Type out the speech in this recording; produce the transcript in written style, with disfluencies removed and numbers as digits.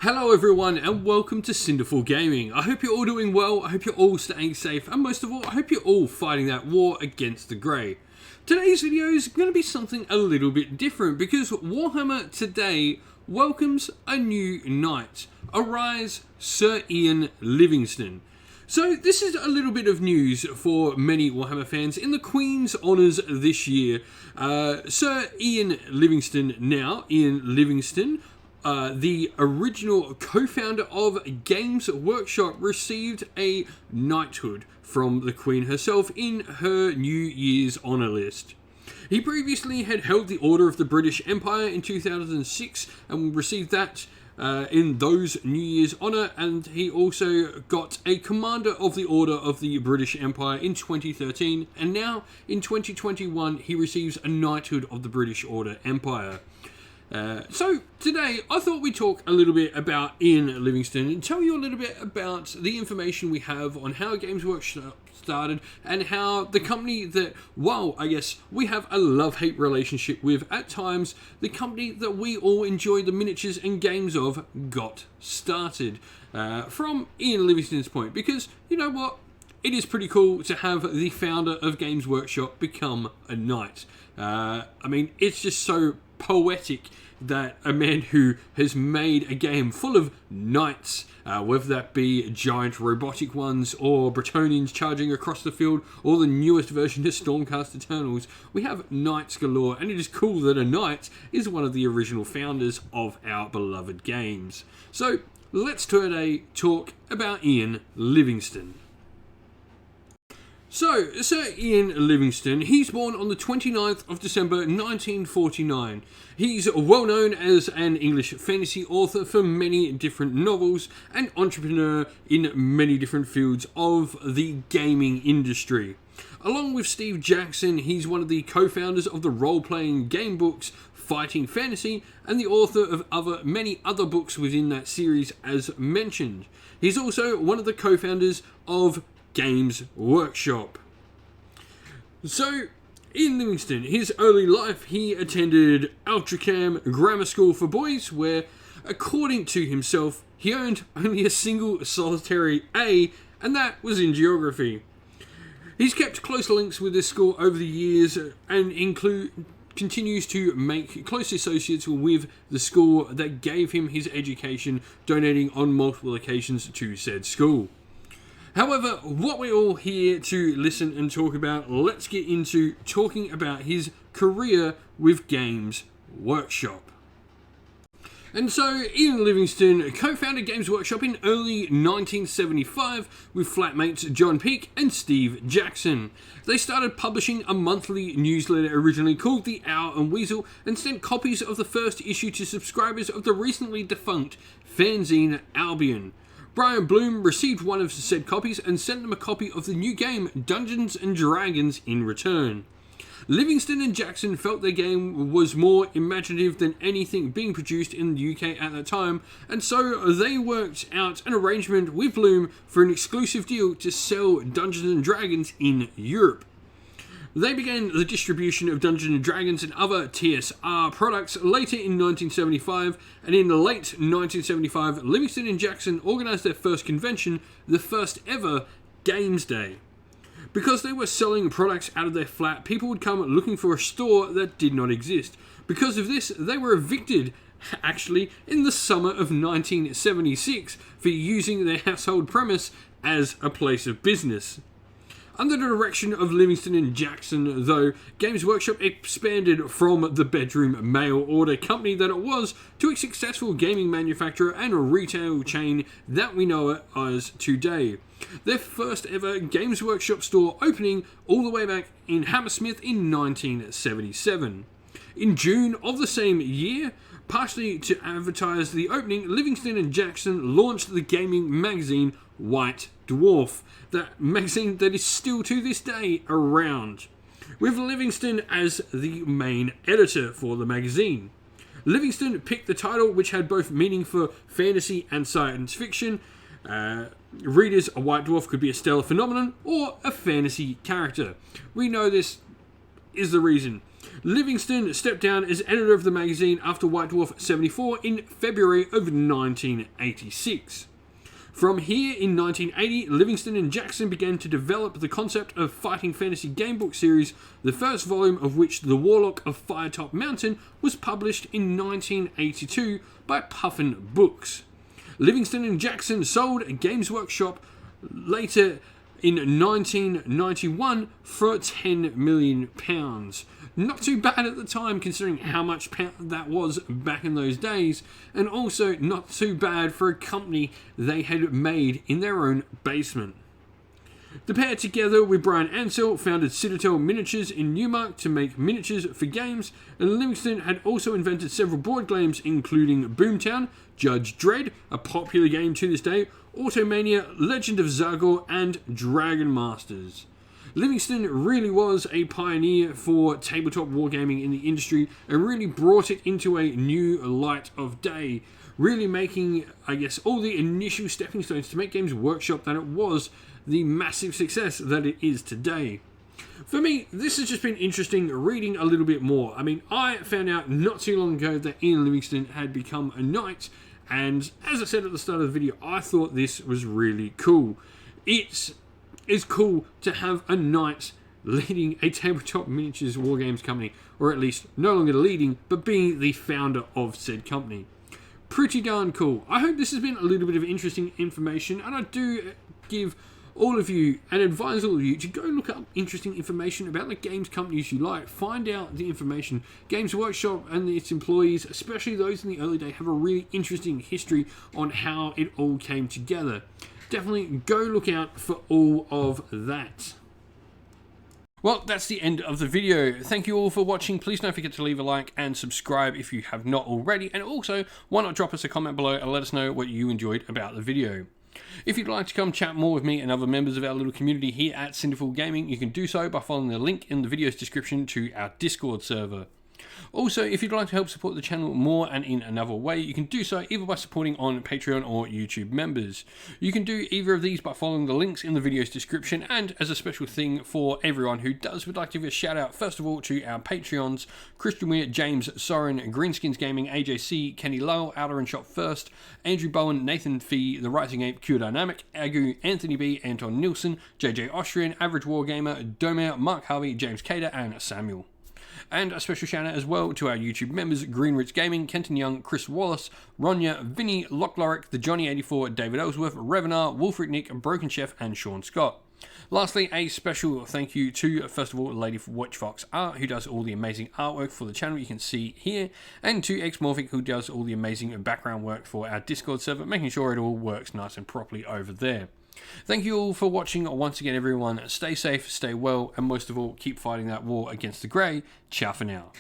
Hello everyone and welcome to Cinderful Gaming. I hope you're all doing well, I hope you're all staying safe, and most of all, I hope you're all fighting that war against the grey. Today's video is going to be something a little bit different because Warhammer today welcomes a new knight. Arise, Sir Ian Livingstone. So this is a little bit of news for many Warhammer fans. In the Queen's honours this year, Sir Ian Livingstone, the original co-founder of Games Workshop, received a knighthood from the Queen herself in her New Year's honour list. He previously had held the Order of the British Empire in 2006 and received that in those New Year's honour, and he also got a Commander of the Order of the British Empire in 2013, and now in 2021 he receives a Knighthood of the British Order Empire. So today I thought we'd talk a little bit about Ian Livingstone and tell you a little bit about the information we have on how Games Workshop started and how the company that, while I guess we have a love-hate relationship with at times, the company that we all enjoy the miniatures and games of got started from Ian Livingstone's point, because you know what? It is pretty cool to have the founder of Games Workshop become a knight. I mean, it's just so poetic that a man who has made a game full of knights, whether that be giant robotic ones or Bretonians charging across the field or the newest version of Stormcast Eternals, we have knights galore, and it is cool that a knight is one of the original founders of our beloved games. So let's today talk about Ian Livingstone. So, Sir Ian Livingstone, he's born on the 29th of December 1949. He's well known as an English fantasy author for many different novels and entrepreneur in many different fields of the gaming industry. Along with Steve Jackson, he's one of the co-founders of the role-playing game books Fighting Fantasy and the author of many other books within that series as mentioned. He's also one of the co-founders of Games Workshop. So, Ian Livingstone, his early life, he attended Altrincham Grammar School for Boys, where, according to himself, he earned only a single solitary A, and that was in geography. He's kept close links with this school over the years and continues to make close associates with the school that gave him his education, donating on multiple occasions to said school. However, what we're all here to listen and talk about, let's get into talking about his career with Games Workshop. And so, Ian Livingstone co-founded Games Workshop in early 1975 with flatmates John Peake and Steve Jackson. They started publishing a monthly newsletter originally called The Owl and Weasel and sent copies of the first issue to subscribers of the recently defunct fanzine Albion. Brian Bloom received one of the said copies and sent them a copy of the new game Dungeons and Dragons in return. Livingstone and Jackson felt their game was more imaginative than anything being produced in the UK at that time, and so they worked out an arrangement with Bloom for an exclusive deal to sell Dungeons and Dragons in Europe. They began the distribution of Dungeons & Dragons and other TSR products later in 1975, and in the late 1975, Livingstone and Jackson organised their first convention, the first ever Games Day. Because they were selling products out of their flat, people would come looking for a store that did not exist. Because of this, they were evicted, actually, in the summer of 1976 for using their household premise as a place of business. Under the direction of Livingstone and Jackson, though, Games Workshop expanded from the bedroom mail order company that it was to a successful gaming manufacturer and a retail chain that we know it as today. Their first ever Games Workshop store opening all the way back in Hammersmith in 1977. In June of the same year, partially to advertise the opening, Livingstone and Jackson launched the gaming magazine White Dwarf, that magazine that is still to this day around, with Livingstone as the main editor for the magazine. Livingstone picked the title, which had both meaning for fantasy and science fiction. Readers, a white dwarf could be a stellar phenomenon or a fantasy character. We know this is the reason. Livingstone stepped down as editor of the magazine after White Dwarf 74 in February of 1986. From here, in 1980, Livingstone and Jackson began to develop the concept of fighting fantasy gamebook series, the first volume of which, The Warlock of Firetop Mountain, was published in 1982 by Puffin Books. Livingstone and Jackson sold Games Workshop later in 1991 for £10 million. Not too bad at the time, considering how much that was back in those days, and also not too bad for a company they had made in their own basement. The pair, together with Brian Ansell, founded Citadel Miniatures in Newmark to make miniatures for games, and Livingstone had also invented several board games, including Boomtown, Judge Dredd, a popular game to this day, Automania, Legend of Zagor, and Dragon Masters. Livingstone really was a pioneer for tabletop wargaming in the industry and really brought it into a new light of day, really making, I guess, all the initial stepping stones to make Games Workshop that it was the massive success that it is today. For me, this has just been interesting reading a little bit more. I mean, I found out not too long ago that Ian Livingstone had become a knight, and as I said at the start of the video, I thought this was really cool. It's cool to have a knight leading a tabletop miniatures wargames company, or at least no longer leading, but being the founder of said company. Pretty darn cool. I hope this has been a little bit of interesting information, and I do give all of you and advise all of you to go look up interesting information about the games companies you like. Find out the information. Games Workshop and its employees, especially those in the early day, have a really interesting history on how it all came together. Definitely go look out for all of that. Well, that's the end of the video. Thank you all for watching. Please don't forget to leave a like and subscribe if you have not already. And also, why not drop us a comment below and let us know what you enjoyed about the video. If you'd like to come chat more with me and other members of our little community here at Cinderful Gaming, you can do so by following the link in the video's description to our Discord server. Also, if you'd like to help support the channel more and in another way, you can do so either by supporting on Patreon or YouTube members. You can do either of these by following the links in the video's description, and as a special thing for everyone who would like to give a shout out first of all to our Patreons: Christian Weir, James Soren, Greenskins Gaming, AJC, Kenny Lowell, Outer and Shot First, Andrew Bowen, Nathan Fee, The Rising Ape, Q Dynamic, Agu, Anthony B, Anton Nilsson, JJ Austrian, Average Wargamer, Domer, Mark Harvey, James Cater, and Samuel. And a special shout out as well to our YouTube members: Greenrich Gaming, Kenton Young, Chris Wallace, Ronya, Vinny, Lockloric, The Johnny84, David Ellsworth, Revenar, Wolfric Nick, Broken Chef, and Sean Scott. Lastly, a special thank you to, first of all, Lady Witchfox Art, who does all the amazing artwork for the channel you can see here, and to Xmorphic, who does all the amazing background work for our Discord server, making sure it all works nice and properly over there. Thank you all for watching once again, everyone. Stay safe, stay well, and most of all, keep fighting that war against the grey. Ciao for now.